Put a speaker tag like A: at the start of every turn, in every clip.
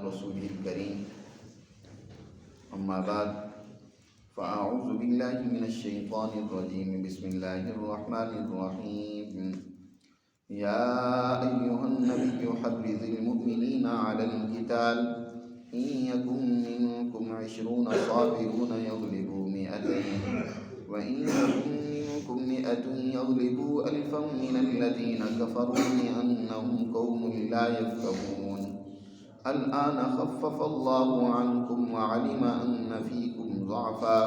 A: رسوله الكريم أما بعد فأعوذ بالله من الشيطان الرجيم بسم الله الرحمن الرحيم يا أيها النبي حرض المؤمنين على القتال إن يكن منكم 20 صابرون يغلبوا 200 وإن يكن منكم 100 يغلبوا 1000 من الذين كفروا بأنهم قوم لا يفقهون الآن خفف الله عنكم وعلم أن فيكم ضعفا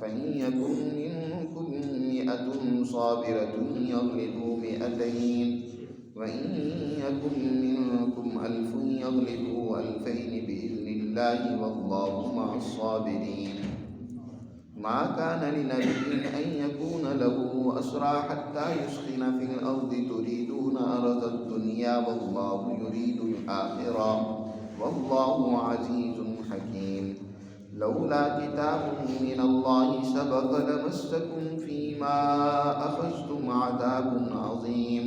A: فإن يكن منكم 100 صابرة يغلبوا 200 وإن يكن منكم 1000 يغلبوا 2000 بإذن الله والله مع الصابرين ما كان لنبي أن يكون له أسرى حتى يسخن في الأرض تريدون أرض الدنيا والله يريد الآخرة والله عزيز حكيم لولا كتاب من الله سبق لمسكم فيما أخذتم عذاب عظيم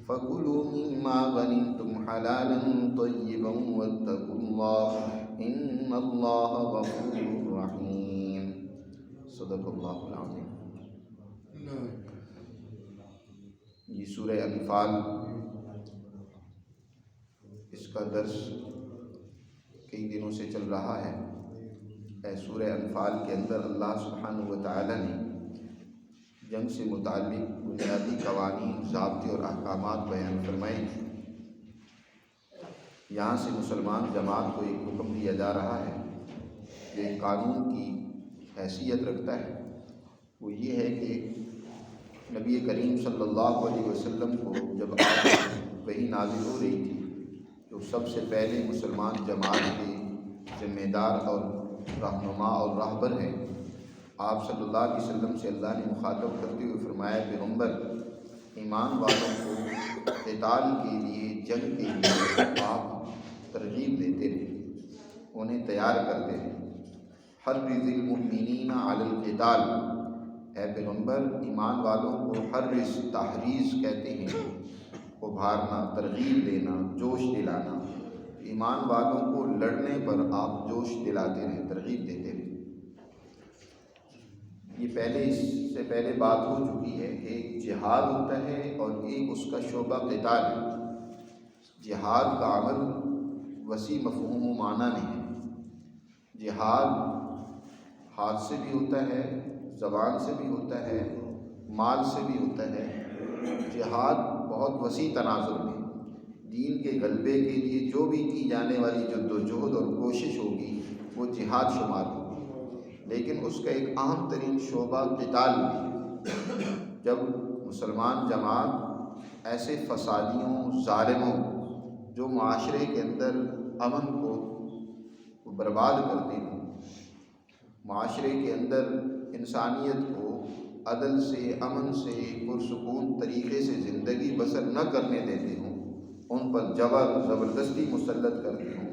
A: فكلوا مما غنمتم حلالا طيبا واتقوا الله إن الله غفور رحيم صدق اللہ العظیم۔ یہ سورہ انفال، اس کا درس کئی دنوں سے چل رہا ہے۔ سورہ انفال کے اندر اللہ سبحانہ و تعالی نے جنگ سے متعلق بنیادی قوانین، ضابطے اور احکامات بیان فرمائے۔ یہاں سے مسلمان جماعت کو ایک حکم دیا جا رہا ہے جو ایک قانون کی حیثیت رکھتا ہے، وہ یہ ہے کہ نبی کریم صلی اللہ علیہ وسلم کو جب وحی نازل ہو رہی تھی تو سب سے پہلے مسلمان جماعت کے ذمہ دار اور رہنما اور راہبر ہیں۔ آپ صلی اللہ علیہ وسلم سے اللہ نے مخاطب کرتے ہوئے فرمایا، پیغمبر ایمان والوں کو قتال کے لیے، جنگ کے لیے آپ ترغیب دیتے رہے، انہیں تیار کرتے رہے۔ حرض المؤمنین علی القتال، اے پیغمبر ایمان والوں کو حرض، تحریض کہتے ہیں، ابھارنا، ترغیب دینا، جوش دلانا۔ ایمان والوں کو لڑنے پر آپ جوش دلاتے رہیں، ترغیب دیتے رہیں۔ یہ اس سے پہلے بات ہو چکی ہے کہ ایک جہاد ہوتا ہے اور ایک اس کا شعبہ قتال ہے۔ جہاد کا عمل وسیع مفہوم و معنی میں ہے۔ جہاد ہاتھ سے بھی ہوتا ہے، زبان سے بھی ہوتا ہے، مال سے بھی ہوتا ہے۔ جہاد بہت وسیع تناظر میں دین کے غلبے کے لیے جو بھی کی جانے والی جدوجہد اور کوشش ہوگی وہ جہاد شمار ہوگی، لیکن اس کا ایک اہم ترین شعبہ قتال بھی ہے۔ جب مسلمان جماعت ایسے فسادیوں، ظالموں جو معاشرے کے اندر امن کو برباد کرتے ہیں، معاشرے کے اندر انسانیت کو عدل سے، امن سے، پرسکون طریقے سے زندگی بسر نہ کرنے دیتے ہوں، ان پر جبر زبردستی مسلط کرتے ہوں،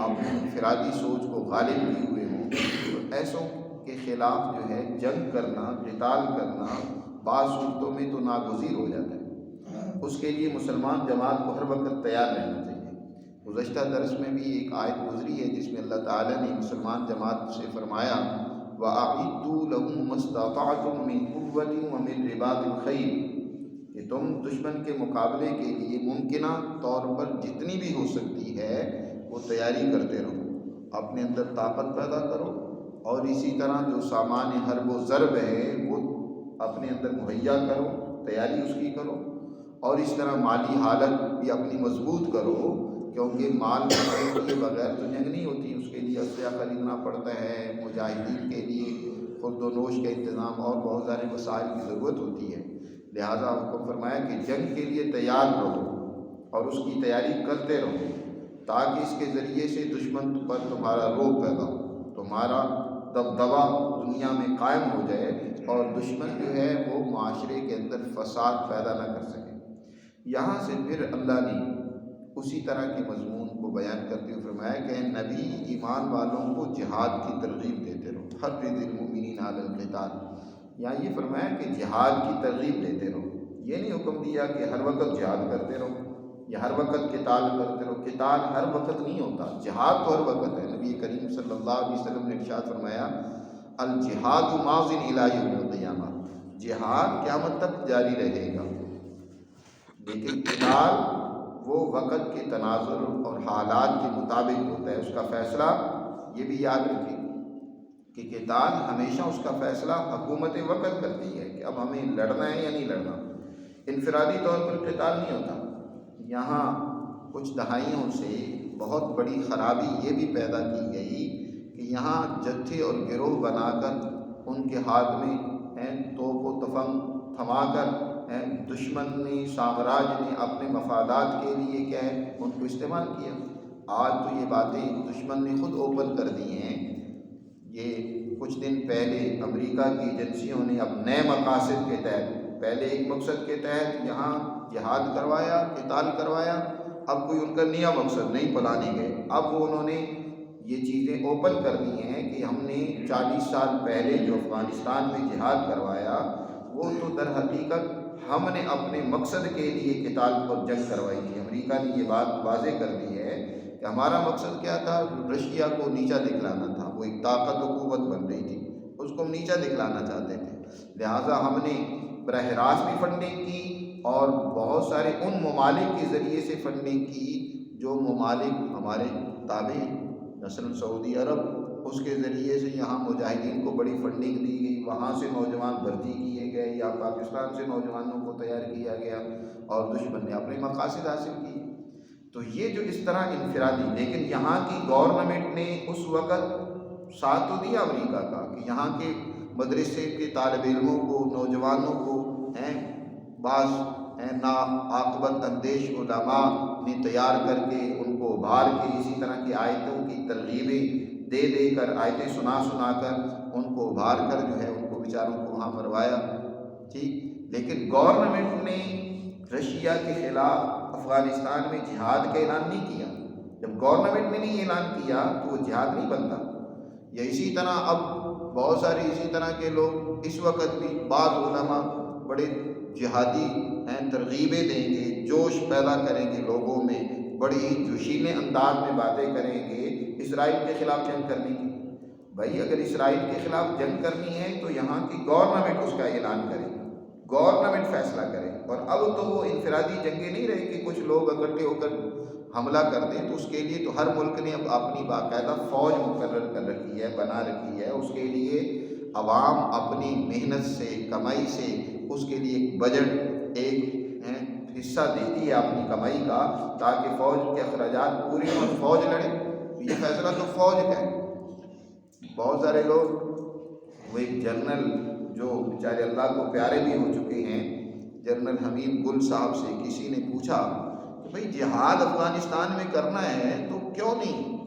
A: اپنی انفرادی سوچ کو غالب کیے ہوئے ہوں، تو ایسوں کے خلاف جو ہے جنگ کرنا، قتال کرنا بعض صورتوں میں تو ناگزیر ہو جاتا ہے۔ اس کے لیے مسلمان جماعت کو ہر وقت تیار رہنا چاہیے۔ گزشتہ درس میں بھی ایک آیت گزری ہے جس میں اللہ تعالیٰ نے مسلمان جماعت سے فرمایا، وَأَعِدُّوا لَهُم مَّا اسْتَطَعْتُم مِّن قُوَّةٍ وَمِن رِّبَاطِ الْخَيْلِ، کہ تم دشمن کے مقابلے کے لیے ممکنہ طور پر جتنی بھی ہو سکتی ہے وہ تیاری کرتے رہو، اپنے اندر طاقت پیدا کرو، اور اسی طرح جو سامان حرب و ضرب ہے وہ اپنے اندر مہیا کرو، تیاری اس کی کرو، اور اس طرح مالی حالت بھی اپنی مضبوط کرو، کیونکہ مال کے بغیر تو جنگ نہیں ہوتی، اس کے لیے اسلحہ خریدنا پڑتا ہے، مجاہدین کے لیے خود و نوش کا انتظام اور بہت سارے وسائل کی ضرورت ہوتی ہے۔ لہٰذا حکم فرمایا کہ جنگ کے لیے تیار رہو اور اس کی تیاری کرتے رہو، تاکہ اس کے ذریعے سے دشمن پر تمہارا روب پیدا ہو، تمہارا دبدبا دنیا میں قائم ہو جائے اور دشمن جو ہے وہ معاشرے کے اندر فساد پیدا نہ کر سکے۔ یہاں سے پھر اللہ نے اسی طرح کے مضمون کو بیان کرتے ہوئے فرمایا کہ نبی ایمان والوں کو جہاد کی ترغیب دیتے رہو، حرض المؤمنین علی القتال۔ یہاں یہ فرمایا کہ جہاد کی ترغیب دیتے رہو، یہ نہیں حکم دیا کہ ہر وقت جہاد کرتے رہو، یا ہر وقت قتال کرتے رہو. قتال ہر وقت نہیں ہوتا، جہاد تو ہر وقت ہے. نبی کریم صلی اللہ علیہ وسلم نے ارشاد فرمایا الجہاد ماض الی یوم القیامہ، جہاد قیامت تک جاری رہے گا. لیکن قتال وہ وقت کے تناظر اور حالات کے مطابق ہوتا ہے، اس کا فیصلہ یہ بھی یاد رکھیں کہ قتال ہمیشہ اس کا فیصلہ حکومت وقت کرتی ہے کہ اب ہمیں لڑنا ہے یا نہیں لڑنا. انفرادی طور پر قتال نہیں ہوتا. یہاں کچھ دہائیوں سے بہت بڑی خرابی یہ بھی پیدا کی گئی کہ یہاں جتھے اور گروہ بنا کر ان کے ہاتھ میں توپ و تفنگ تھما کر دشمن نے، سامراج نے اپنے مفادات کے لیے کیا ہے ان کو استعمال کیا. آج تو یہ باتیں دشمن نے خود اوپن کر دی ہیں. یہ کچھ دن پہلے امریکہ کی ایجنسیوں نے اب نئے مقاصد کے تحت، پہلے ایک مقصد کے تحت یہاں جہاد کروایا، قتال کروایا، اب کوئی ان کا نیا مقصد نہیں پلانے گئے. اب وہ انہوں نے یہ چیزیں اوپن کر دی ہیں کہ ہم نے 40 سال پہلے جو افغانستان میں جہاد کروایا وہ تو در حقیقت ہم نے اپنے مقصد کے لیے قتال اور جنگ کروائی تھی. امریکہ نے یہ بات واضح کر دی ہے کہ ہمارا مقصد کیا تھا، رشیا کو نیچا دکھلانا تھا. وہ ایک طاقت و قوت بن رہی تھی، اس کو ہم نیچا دکھلانا چاہتے تھے. لہٰذا ہم نے براہ راست بھی فنڈنگ کی اور بہت سارے ان ممالک کے ذریعے سے فنڈنگ کی جو ممالک ہمارے تابع ہیں، مثلاً سعودی عرب، اس کے ذریعے سے یہاں مجاہدین کو بڑی فنڈنگ دی گئی. وہاں سے نوجوان بھرتی کیے گئے یا پاکستان سے نوجوانوں کو تیار کیا گیا اور دشمن نے اپنے مقاصد حاصل کیے. تو یہ جو اس طرح انفرادی، لیکن یہاں کی گورنمنٹ نے اس وقت ساتھ تو دیا امریکہ کا کہ یہاں کے مدرسے کے طالب علموں کو، نوجوانوں کو بعض نا عاقبت اندیش علماء نے تیار کر کے ان کو ابھار کے اسی طرح کی آیتوں کی ترغیبیں دے دے کر، آیتیں سنا سنا کر ان کو ابھار کر جو ہے ان کو بیچاروں کو وہاں مروایا. ٹھیک، لیکن گورنمنٹ نے رشیا کے خلاف افغانستان میں جہاد کا اعلان نہیں کیا. جب گورنمنٹ نے نہیں اعلان کیا تو وہ جہاد نہیں بنتا. یا اسی طرح اب بہت سارے اسی طرح کے لوگ اس وقت بھی بعض علماء بڑے جہادی ترغیبیں دیں گے، جوش پیدا کریں گے لوگوں میں، بڑی جوشیلے انداز میں باتیں کریں گے اسرائیل کے خلاف جنگ کرنے کی. بھائی اگر اسرائیل کے خلاف جنگ کرنی ہے تو یہاں کی گورنمنٹ اس کا اعلان کرے، گورنمنٹ فیصلہ کرے. اور اب تو وہ انفرادی جنگیں نہیں رہے کہ کچھ لوگ اکٹھے ہو کر حملہ کر دیں. تو اس کے لیے تو ہر ملک نے اب اپنی باقاعدہ فوج مقرر کر رکھی ہے، بنا رکھی ہے. اس کے لیے عوام اپنی محنت سے، کمائی سے اس کے لیے ایک بجٹ، ایک حصہ دیتی ہے اپنی کمائی کا تاکہ فوج کے اخراجات پورے ہوں اور فوج لڑے. یہ فیصلہ تو فوج کا ہے. بہت سارے لوگ، وہ ایک جنرل جو بیچارے اللہ کو پیارے بھی ہو چکے ہیں، جنرل حمید گل صاحب سے کسی نے پوچھا کہ بھئی جہاد افغانستان میں کرنا ہے تو کیوں نہیں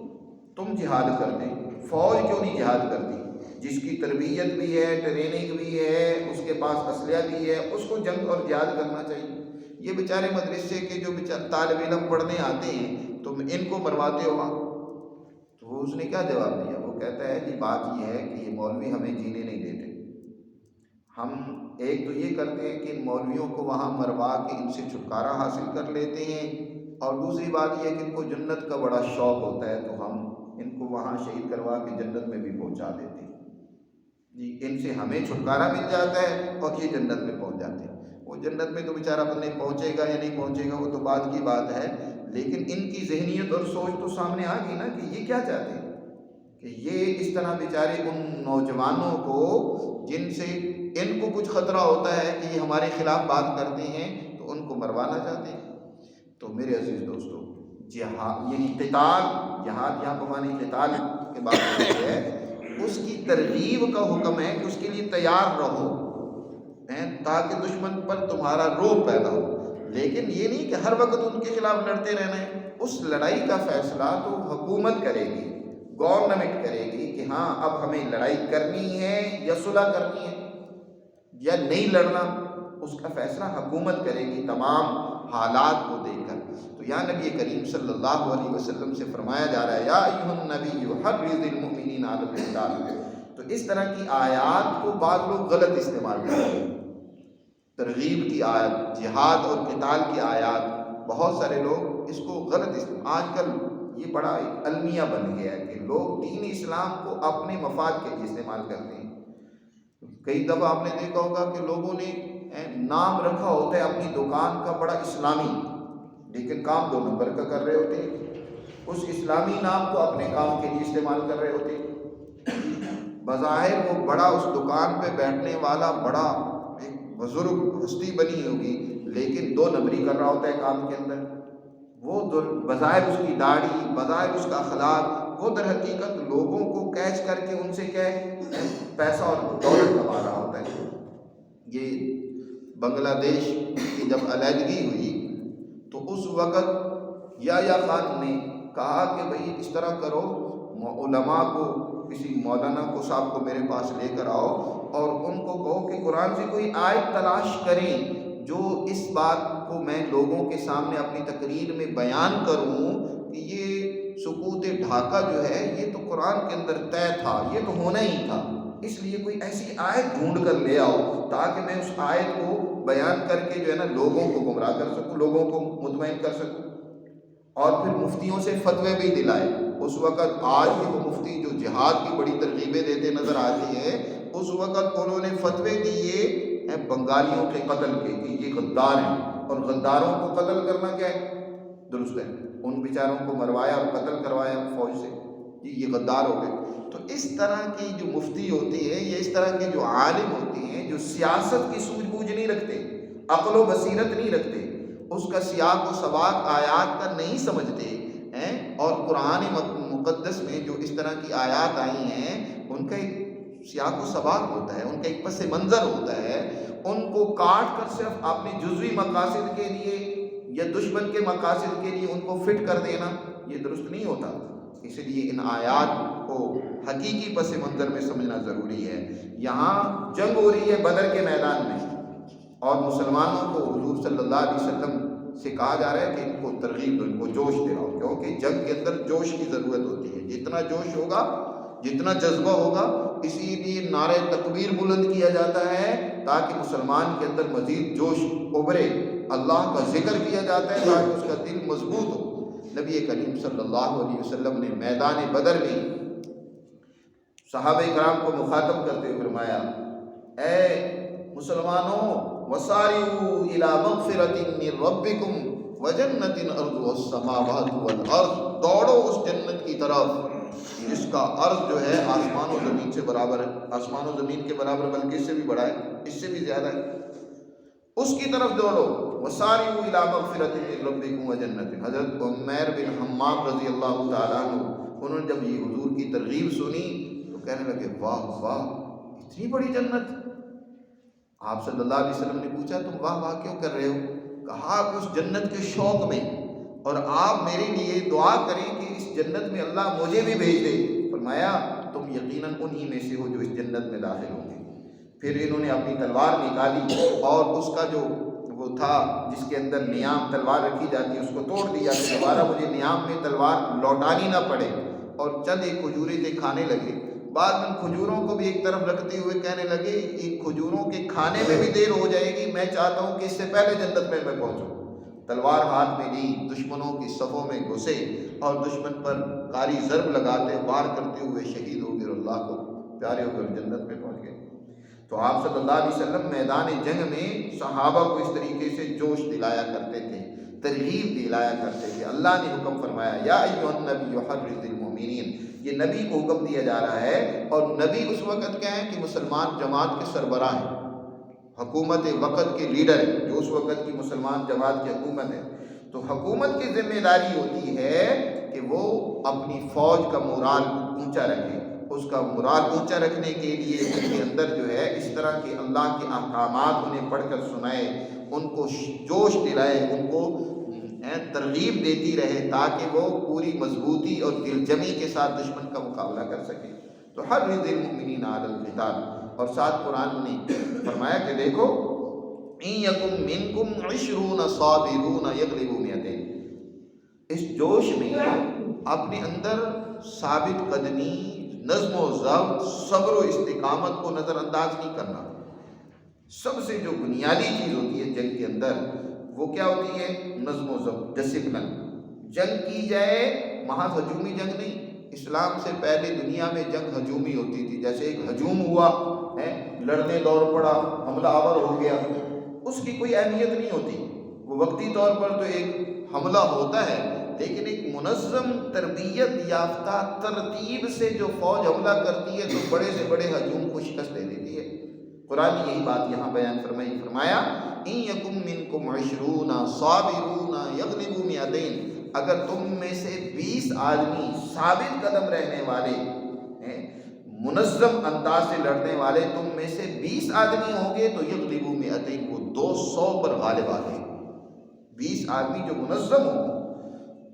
A: تم جہاد کرتے، فوج کیوں نہیں جہاد کرتی، جس کی تربیت بھی ہے، ٹریننگ بھی ہے، اس کے پاس اسلحہ بھی ہے، اس کو جنگ اور جہاد کرنا چاہیے. یہ بیچارے مدرسے کے جو طالب علم پڑھنے آتے ہیں تم ان کو مرواتے ہو. تو اس نے کیا جواب دیا؟ وہ کہتا ہے جی بات یہ ہے کہ یہ مولوی ہمیں جینے نہیں دیتے. ہم ایک تو یہ کرتے ہیں کہ ان مولویوں کو وہاں مروا کے ان سے چھٹکارا حاصل کر لیتے ہیں، اور دوسری بات یہ ہے کہ ان کو جنت کا بڑا شوق ہوتا ہے تو ہم ان کو وہاں شہید کروا کے جنت میں بھی پہنچا دیتے ہیں. جی ان سے ہمیں چھٹکارا مل جاتا ہے اور یہ جنت میں پہنچ جاتے ہیں. وہ جنت میں تو بیچارہ بندے پہنچے گا یا نہیں پہنچے گا وہ تو بعد کی بات ہے، لیکن ان کی ذہنیت اور سوچ تو سامنے آ گئی نا کہ یہ کیا چاہتے ہیں کہ یہ اس طرح بیچارے ان نوجوانوں کو جن سے ان کو کچھ خطرہ ہوتا ہے کہ یہ ہمارے خلاف بات کرتے ہیں تو ان کو مروانا چاہتے ہیں. تو میرے عزیز دوستو، جہاد یعنی قتال، جہاد یہاں بمانے قتال کے بات ہے، اس کی ترغیب کا حکم ہے کہ اس کے لیے تیار رہو تاکہ دشمن پر تمہارا روب پیدا ہو. لیکن یہ نہیں کہ ہر وقت ان کے خلاف لڑتے رہنا ہے. اس لڑائی کا فیصلہ تو حکومت کرے گی، گورنمنٹ کرے گی کہ ہاں اب ہمیں لڑائی کرنی ہے یا صلح کرنی ہے یا نہیں لڑنا. اس کا فیصلہ حکومت کرے گی تمام حالات کو دیکھ کر. تو یہاں نبی کریم صلی اللہ علیہ وسلم سے فرمایا جا رہا ہے یا ایھا النبی حرض المؤمنین علی القتال. تو اس طرح کی آیات کو بعض لوگ غلط استعمال کرتے ہیں. ترغیب کی آیت، جہاد اور قتال کی آیات بہت سارے لوگ اس کو غلط آج کل یہ بڑا ایک المیہ بن گیا ہے کہ لوگ دین اسلام کو اپنے مفاد کے لیے استعمال کرتے ہیں۔ کئی دفعہ آپ نے دیکھا ہوگا کہ لوگوں نے نام رکھا ہوتا ہے اپنی دکان کا بڑا اسلامی، لیکن کام 2 نمبر کا کر رہے ہوتے ہیں۔ اس اسلامی نام کو اپنے کام کے لیے استعمال کر رہے ہوتے ہیں۔ بظاہر وہ بڑا اس دکان پہ بیٹھنے والا بڑا ایک بزرگ ہستی بنی ہوگی، لیکن 2 نمبری کر رہا ہوتا ہے کام کے اندر۔ وہ بظاہر اس کی داڑھی، بظاہر اس کا اخلاق، وہ در حقیقت لوگوں کو کیچ کر کے ان سے کیا ہے پیسہ اور دولت کما رہا ہوتا ہے۔ یہ بنگلہ دیش کی جب علیحدگی ہوئی تو اس وقت یحییٰ خان نے کہا کہ بھئی اس طرح کرو، علماء کو، کسی مولانا کو صاحب کو میرے پاس لے کر آؤ اور ان کو کہو کہ قرآن سے کوئی آیت تلاش کریں جو اس بات کو میں لوگوں کے سامنے اپنی تقریر میں بیان کروں کہ یہ سکوت ڈھاکہ جو ہے یہ تو قرآن کے اندر طے تھا، یہ تو ہونا ہی تھا، اس لیے کوئی ایسی آیت ڈھونڈ کر لے آؤ تاکہ میں اس آیت کو بیان کر کے جو ہے نا لوگوں کو گمراہ کر سکوں، لوگوں کو مطمئن کر سکوں۔ اور پھر مفتیوں سے فتوے بھی دلائے۔ اس وقت آج بھی وہ مفتی جو جہاد کی بڑی ترغیبیں دیتے نظر آتے ہیں، اس وقت انہوں نے فتوے دیے بنگالیوں کے قتل کے کہ یہ غدار ہیں، اور غداروں کو قتل کرنا کیا ہے؟ درست ہے، ان بیچاروں کو مروایا اور قتل کروایا فوج سے، یہ غدار ہو گئے۔ تو اس طرح کی جو مفتی ہوتی ہے، یہ اس طرح کے جو عالم ہوتے ہیں جو سیاست کی سوجھ بوجھ نہیں رکھتے، عقل و بصیرت نہیں رکھتے، اس کا سیاق و سباق آیات کا نہیں سمجھتے ہیں، اور قرآن مقدس میں جو اس طرح کی آیات آئی ہیں ان کا ایک سیاق و سباق ہوتا ہے، ان کا ایک پس منظر ہوتا ہے، ان کو کاٹ کر صرف اپنے جزوی مقاصد کے لیے یا دشمن کے مقاصد کے لیے ان کو فٹ کر دینا یہ درست نہیں ہوتا۔ اس لیے ان آیات کو حقیقی پس منظر میں سمجھنا ضروری ہے۔ یہاں جنگ ہو رہی ہے بدر کے میدان میں، اور مسلمانوں کو حضور صلی اللہ علیہ وسلم سے کہا جا رہا ہے کہ ان کو ترغیب دو، ان کو جوش دلاؤ، کیونکہ جنگ کے اندر جوش کی ضرورت ہوتی ہے۔ جتنا جوش ہوگا، جتنا جذبہ ہوگا، اسی لیے نعرہ تکبیر بلند کیا جاتا ہے تاکہ مسلمان کے اندر مزید جوش ابھرے، اللہ کا ذکر کیا جاتا ہے تاکہ اس کا دل مضبوط ہو۔ نبی کریم صلی اللہ علیہ وسلم نے میدان بدر میں صحابہ کرام کو مخاطب کرتے ہوئے فرمایا، اے مسلمانوں، وسارعوا الی مغفرۃ من ربکم وجنۃ ارضها السماوات والارض، دوڑو اس جنت کی طرف جس کا عرض جو ہے آسمان و زمین سے برابر ہے، آسمان و زمین کے برابر بلکہ اس سے بھی بڑا ہے، اس سے بھی زیادہ ہے، اس کی طرف دوڑو۔ وسارعوا الی مغفرۃ من ربکم وجنۃ۔ حضرت عمیر بن حمام رضی اللہ تعالیٰ عنہ، انہوں نے جب یہ حضور کی ترغیب سنی تو کہنے لگے واہ واہ، اتنی بڑی جنت۔ آپ صلی اللہ علیہ وسلم نے پوچھا تم واہ واہ کیوں کر رہے ہو؟ کہا کہ اس جنت کے شوق میں، اور آپ میرے لیے دعا کریں کہ اس جنت میں اللہ مجھے بھی بھیج دے۔ فرمایا تم یقیناً انہی میں سے ہو جو اس جنت میں داخل ہوں گے۔ پھر انہوں نے اپنی تلوار نکالی اور اس کا جو وہ تھا جس کے اندر نیام تلوار رکھی جاتی ہے اس کو توڑ دیا کہ دوبارہ مجھے نیام میں تلوار لوٹانی نہ پڑے، اور چند ایک کھجوریں تھے کھانے لگے۔ بعد میں کھجوروں کو بھی ایک طرف رکھتے ہوئے کہنے لگے ان کھجوروں کے کھانے میں بھی دیر ہو جائے گی، میں چاہتا ہوں کہ اس سے پہلے جنت میں پہنچوں۔ تلوار ہاتھ میں لی، دشمنوں کی صفوں میں گھسے اور دشمن پر کاری ضرب لگاتے وار کرتے ہوئے شہید ہو گئے اور اللہ کو پیارے ہو کر جنت میں پہنچ گئے۔ تو آپ صلی اللہ علیہ وسلم میدان جنگ میں صحابہ کو اس طریقے سے جوش دلایا کرتے تھے، ترغیب دلایا کرتے تھے۔ اللہ نے حکم فرمایا یا ایھا النبی حرض المؤمنین، یہ نبی کو حکم دیا جا رہا ہے، اور نبی اس وقت کیا ہے کہ مسلمان جماعت کے سربراہ ہیں، حکومت وقت کے لیڈر ہیں، جو اس وقت کی مسلمان جماعت کی حکومت ہے۔ تو حکومت کی ذمہ داری ہوتی ہے کہ وہ اپنی فوج کا مورال اونچا رکھے، اس کا مورال اونچا رکھنے کے لیے ان کے اندر جو ہے اس طرح کے اللہ کے احکامات انہیں پڑھ کر سنائے، ان کو جوش دلائے، ان کو ترغیب دیتی رہے تاکہ وہ پوری مضبوطی اور دل جمی کے ساتھ دشمن کا مقابلہ کر سکے۔ تو حرض المؤمنین علی القتال، اور ساتھ قرآن نے فرمایا کہ دیکھو ان یکم منکم 20 صابرون یغلبوا 200، اس جوش میں اپنے اندر ثابت قدمی، نظم و ضبط، صبر و استقامت کو نظر انداز نہیں کرنا۔ سب سے جو بنیادی چیز ہوتی ہے جنگ کے اندر وہ کیا ہوتی ہے؟ نظم و ضبط، ڈسپلن. جنگ کی جائے محض ہجومی جنگ نہیں. اسلام سے پہلے دنیا میں جنگ ہجومی ہوتی تھی. جیسے ایک ہجوم ہوا ہے، لڑنے دوڑ پڑا، حملہ آور ہو گیا، اس کی کوئی اہمیت نہیں ہوتی. وہ وقتی طور پر تو ایک حملہ ہوتا ہے، لیکن ایک منظم تربیت یافتہ ترتیب سے جو فوج حملہ کرتی ہے تو بڑے سے بڑے ہجوم کو شکست دے دیتی ہے. قرآن نے یہی بات یہاں بیان فرمایا ان یکم منکم 20 صابرون یغلبوا 200. اگر تم میں سے 20 آدمی ثابت قدم رہنے والے ہیں، منظم انداز سے لڑنے والے تم میں سے 20 آدمی ہوں گے تو یغلبوا 200، وہ 200 پر غالب آ جائیں. 20 آدمی جو منظم ہوں،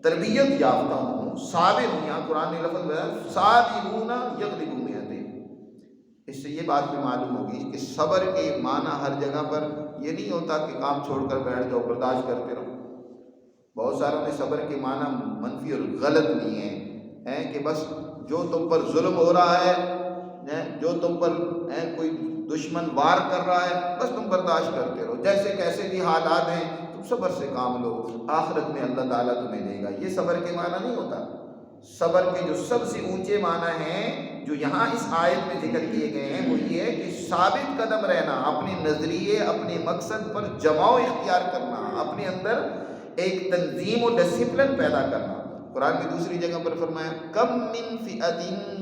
A: تربیت یافتہ ہوں، صابر ہوں. یہاں قرآن نے لفظ بتایا صابرون یغلبوا 200. اس سے یہ بات بھی معلوم ہوگی کہ صبر کے معنی ہر جگہ پر یہ نہیں ہوتا کہ کام چھوڑ کر بیٹھ جاؤ، برداشت کرتے رہو. بہت ساروں نے صبر کے معنی منفی اور غلط لیے ہیں کہ بس جو تم پر ظلم ہو رہا ہے، جو تم پر کوئی دشمن وار کر رہا ہے، بس تم برداشت کرتے رہو، جیسے کیسے بھی حالات ہیں تم صبر سے کام لو، آخرت میں اللہ تعالیٰ تمہیں دے گا. یہ صبر کے معنی نہیں ہوتا. صبر کے جو سب سے اونچے معنی ہیں جو یہاں اس آیت میں ذکر کیے گئے ہیں وہ یہ ہے کہ ثابت قدم رہنا، اپنے نظریے، اپنے مقصد پر جماؤ اختیار کرنا، اپنے اندر ایک تنظیم و ڈسپلن پیدا کرنا. قرآن کی دوسری جگہ پر فرمایا کم من فئۃ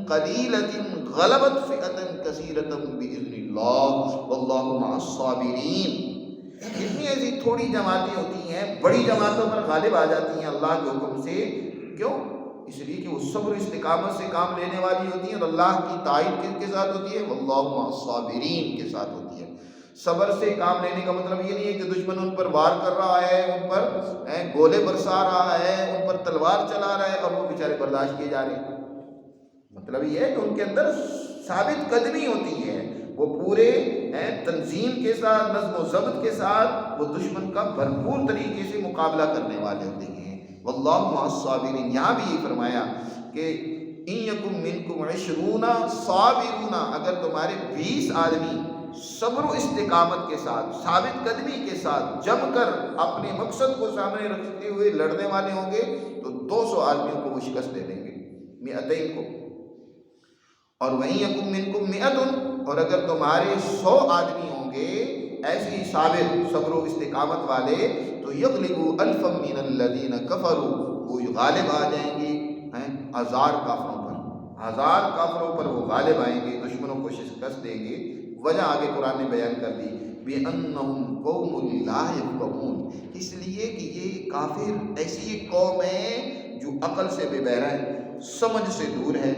A: قلیلۃ غلبت فئۃ کثیرۃ باذن اللہ واللہ مع الصابرین. کتنی ایسی تھوڑی جماعتیں ہوتی ہیں بڑی جماعتوں پر غالب آ جاتی ہیں اللہ کے حکم سے. کیوں؟ اس لیے کہ وہ صبر و استقامت سے کام لینے والی ہوتی ہیں، اور اللہ کی تائید کس کے ساتھ ہوتی ہے؟ واللہ مع الصابرین کے ساتھ ہوتی ہے. صبر سے کام لینے کا مطلب یہ نہیں ہے کہ دشمن ان پر وار کر رہا ہے، ان پر گولے برسا رہا ہے، ان پر تلوار چلا رہا ہے اور وہ بیچارے برداشت کیے جا رہے ہیں. مطلب یہ ہے کہ ان کے اندر ثابت قدمی ہوتی ہے، وہ پورے تنظیم کے ساتھ، نظم و ضبط کے ساتھ وہ دشمن کا بھرپور طریقے سے مقابلہ کرنے والے ہوتے ہیں. واللہ مع الصابرین. یہاں بھی یہ فرمایا کہ ان یکم منکم 20 صابرون، اگر تمہارے 20 آدمی صبر و استقامت کے ساتھ، ثابت قدمی کے ساتھ جم کر اپنے مقصد کو سامنے رکھتے ہوئے لڑنے والے ہوں گے تو 200 آدمیوں کو وہ شکست دے دیں گے، 200 کو. اور وہیں یکم منکم 100، اور اگر تمہارے 100 آدمی ہوں گے ایسی ثابت صبر و استقامت والے تو یغلبوا الفا من الذین کفروا، وہ غالب آ جائیں گے 1000 کافروں پر. 1000 کافروں پر وہ غالب آئیں گے، دشمنوں کو شکست دیں گے. وجہ آگے قرآن نے بیان کر دی بِأَنَّهُمْ قَوْمٌ لَا يَفْقَهُونَ، اس لیے کہ یہ کافر ایسی ایک قوم ہے جو عقل سے بے بہرہ ہے، سمجھ سے دور ہے.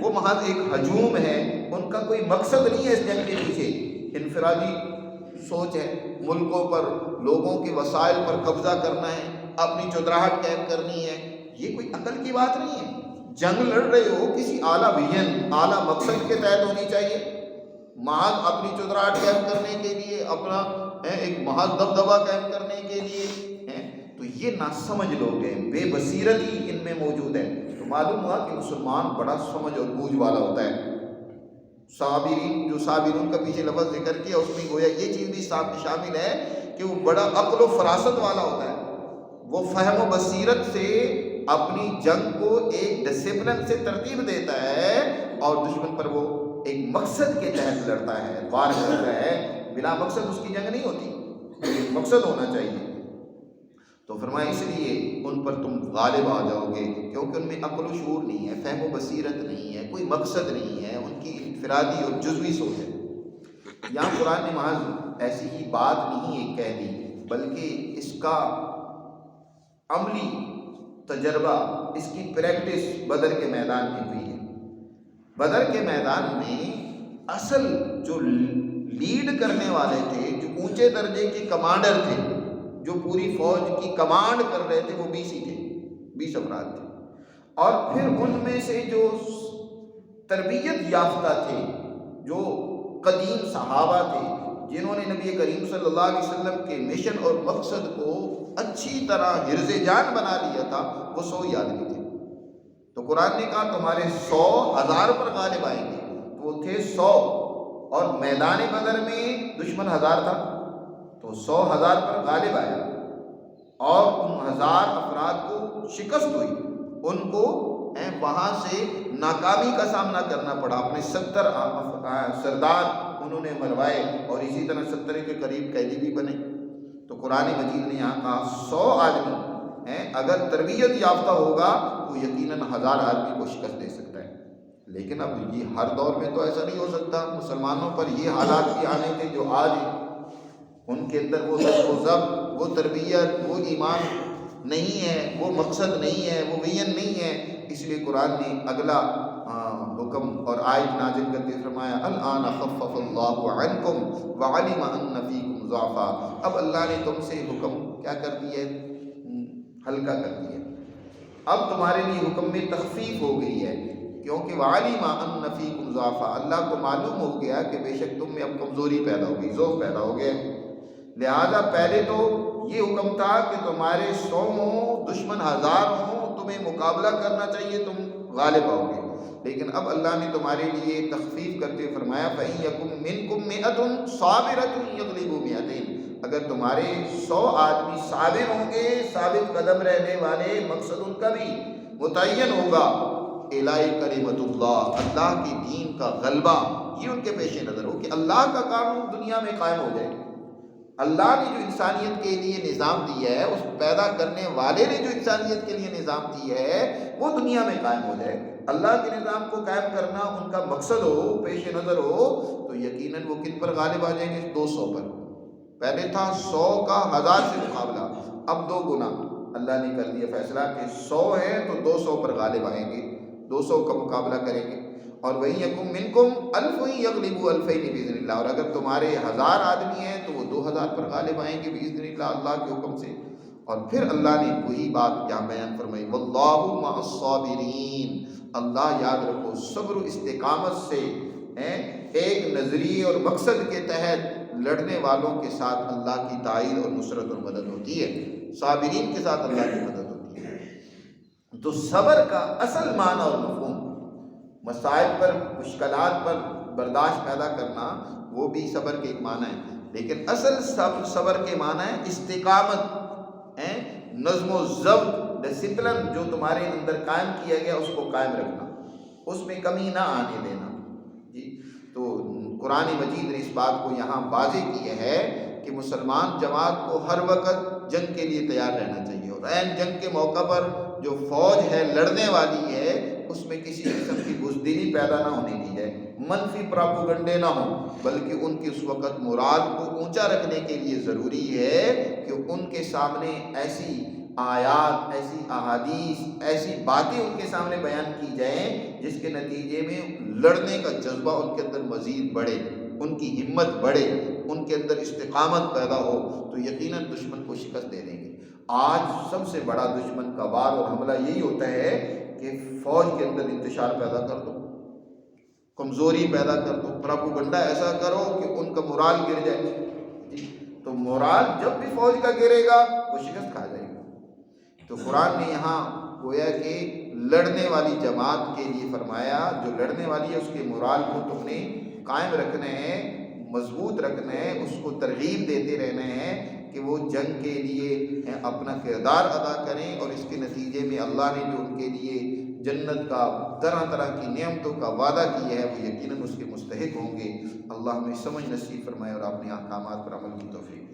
A: وہ محض ایک ہجوم ہے، ان کا کوئی مقصد نہیں ہے اس جنگ کے پیچھے. انفرادی سوچ ہے، ملکوں پر، لوگوں کے وسائل پر قبضہ کرنا ہے، اپنی چودراہٹ قائم کرنی ہے. یہ کوئی عقل کی بات نہیں ہے. جنگ لڑ رہے ہو کسی اعلیٰ ویژن، اعلیٰ مقصد کے تحت ہونی چاہیے. محض اپنی چودراہٹ قائم کرنے کے لیے، اپنا ایک محض دبدبہ قائم کرنے کے لیے، تو یہ ناسمجھ لوگ ہیں، بے بصیرتی ان میں موجود ہے. تو معلوم ہوا کہ مسلمان بڑا سمجھ اور بوجھ والا ہوتا ہے. صابرین، جو صابرون کا پیچھے لفظ ذکر کیا اس میں گویا یہ چیز بھی شامل ہے کہ وہ بڑا عقل و فراست والا ہوتا ہے. وہ فہم و بصیرت سے اپنی جنگ کو ایک ڈسپلن سے ترتیب دیتا ہے اور دشمن پر وہ ایک مقصد کے تحت لڑتا ہے، وار کرتا ہے. بلا مقصد اس کی جنگ نہیں ہوتی، ایک مقصد ہونا چاہیے. تو فرمایا اس لیے ان پر تم غالب آ جاؤ گے، کیونکہ ان میں عقل و شعور نہیں ہے، فہم و بصیرت نہیں ہے، کوئی مقصد نہیں ہے، ان کی انفرادی اور جزوی سوچ ہے. یہاں قرآن نے محض ایسی ہی بات نہیں کہہ دی، بلکہ اس کا عملی تجربہ، اس کی پریکٹس بدر کے میدان میں ہوئی ہے. بدر کے میدان میں اصل جو لیڈ کرنے والے تھے، جو اونچے درجے کے کمانڈر تھے، جو پوری فوج کی کمانڈ کر رہے تھے، وہ 20 ہی تھے، 20 افراد تھے. اور پھر ان میں سے جو تربیت یافتہ تھے، جو قدیم صحابہ تھے، جنہوں نے نبی کریم صلی اللہ علیہ وسلم کے مشن اور مقصد کو اچھی طرح حرز جان بنا لیا تھا، وہ 100 ہی آدمی تھے. تو قرآن نے کہا تمہارے 100 1000 پر غالب آئیں گے. تو وہ تھے 100، اور میدان بدر میں دشمن 1000 تھا. تو 100,000 پر غالب آیا اور ان 1000 افراد کو شکست ہوئی، ان کو وہاں سے ناکامی کا سامنا کرنا پڑا، اپنے 70 سردار انہوں نے مروائے اور اسی طرح 70 کے قریب قیدی بھی بنے۔ تو قرآن مجید نے یہاں کہا 100 آدمی اگر تربیت یافتہ ہوگا تو یقیناً 1000 آدمی کو شکست دے سکتا ہے۔ لیکن اب یہ ہر دور میں تو ایسا نہیں ہو سکتا، مسلمانوں پر یہ حالات بھی آنے تھے جو آج ہیں، ان کے اندر وہ ضبط، وہ تربیت، وہ ایمان نہیں ہے، وہ مقصد نہیں ہے، وہ ویژن نہیں ہے۔ اس لیے قرآن نے اگلا حکم اور آیت نازل کر کے فرمایا الآن خفف اللہ عنکم وعلم ان فیکم ضعفا، اب اللہ نے تم سے حکم کیا کر دیا ہے؟ ہلکا کر دیا، اب تمہارے لیے حکم میں تخفیف ہو گئی ہے، کیونکہ وعلم ان فیکم ضعفا، اللہ کو معلوم ہو گیا کہ بے شک تم میں اب کمزوری پیدا ہو گئی، ضعف پیدا ہو گیا۔ لہذا پہلے تو یہ حکم تھا کہ تمہارے 100 ہوں، دشمن 1000 ہوں، تمہیں مقابلہ کرنا چاہیے، تم غالب آؤ گے۔ لیکن اب اللہ نے تمہارے لیے تخفیف کرتے فرمایا فَإِن يَكُن مِّنكُم مِّئَةٌ صَابِرَةٌ يَغْلِبُوا مِئَتَيْنِ، اگر تمہارے 100 آدمی صابر ہوں گے، ثابت قدم رہنے والے، مقصد ان کا بھی متعین ہوگا، الہی کلمۃ اللہ، اللہ کے دین کا غلبہ، یہ ان کے پیش نظر ہو کہ اللہ کا قانون دنیا میں قائم ہو جائے۔ اللہ نے جو انسانیت کے لیے نظام دیا ہے، اس پیدا کرنے والے نے جو انسانیت کے لیے نظام دیا ہے، وہ دنیا میں قائم ہو جائے۔ اللہ کے نظام کو قائم کرنا ان کا مقصد ہو، پیش نظر ہو، تو یقیناً وہ کن پر غالب آ جائیں گے؟ 200 پر۔ پہلے تھا 100 کا 1000 سے مقابلہ، اب 2 گنا اللہ نے کر دیا فیصلہ کہ 100 ہیں تو 200 پر غالب آئیں گے، 200 کا مقابلہ کریں گے۔ اور وَإِن يَكُن مِّنكُمْ أَلْفٌ يَغْلِبُوا أَلْفَيْنِ بِإِذْنِ اللَّهِ، اور اگر تمہارے 1000 آدمی ہیں تو وہ 2000 پر غالب آئیں گے بِإِذْنِ اللَّهِ، اللہ کے حکم سے۔ اور پھر اللہ نے وہی بات یہاں بیان فرمائی وَاللَّهُ مَعَ الصَّابِرِينَ، اللہ یاد رکھو صبر و استقامت سے ایک نظریے اور مقصد کے تحت لڑنے والوں کے ساتھ اللہ کی تائید اور نصرت اور مدد ہوتی ہے، صابرین کے ساتھ اللہ کی مدد ہوتی ہے۔ تو صبر کا اصل معنی اور مفہوم، مسائل پر، مشکلات پر برداشت پیدا کرنا، وہ بھی صبر کے ایک معنی ہے، لیکن اصل صبر کے معنی ہے استقامت، نظم و ضبط، ڈسپلن جو تمہارے اندر قائم کیا گیا اس کو قائم رکھنا، اس میں کمی نہ آنے دینا۔ جی تو قرآن مجید نے اس بات کو یہاں واضح کیا ہے کہ مسلمان جماعت کو ہر وقت جنگ کے لیے تیار رہنا چاہیے، اور عین جنگ کے موقع پر جو فوج ہے لڑنے والی ہے اس میں کسی قسم کی بزدلی پیدا نہ ہونے دی جائے، منفی پراپوگنڈے نہ ہوں، بلکہ ان کے اس وقت مراد کو اونچا رکھنے کے لیے ضروری ہے کہ ان کے سامنے ایسی آیات، ایسی احادیث، ایسی باتیں ان کے سامنے بیان کی جائیں جس کے نتیجے میں لڑنے کا جذبہ ان کے اندر مزید بڑھے، ان کی ہمت بڑھے، ان کے اندر استقامت پیدا ہو، تو یقیناً دشمن کو شکست دے دیں گے۔ آج سب سے بڑا دشمن کا وار اور حملہ یہی ہوتا ہے کہ فوج کے اندر انتشار پیدا کر دو، کمزوری پیدا کر دو، پراپوگنڈا ایسا کرو کہ ان کا مورال گر جائے۔ تو مورال جب بھی فوج کا گرے گا وہ شکست کھا جائے گا۔ تو قرآن نے یہاں گویا کہ لڑنے والی جماعت کے لیے فرمایا، جو لڑنے والی ہے اس کے مورال کو تم نے قائم رکھنا ہے، مضبوط رکھنا ہے، اس کو ترغیب دیتے رہنا ہے کہ وہ جنگ کے لیے اپنا کردار ادا کریں، اور اس کے نتیجے میں اللہ نے جو ان کے لیے جنت کا طرح طرح کی نعمتوں کا وعدہ کیا ہے وہ یقیناً اس کے مستحق ہوں گے۔ اللہ ہمیں سمجھ نصیب فرمائے اور اپنے احکامات پر عمل کی توفیق دے۔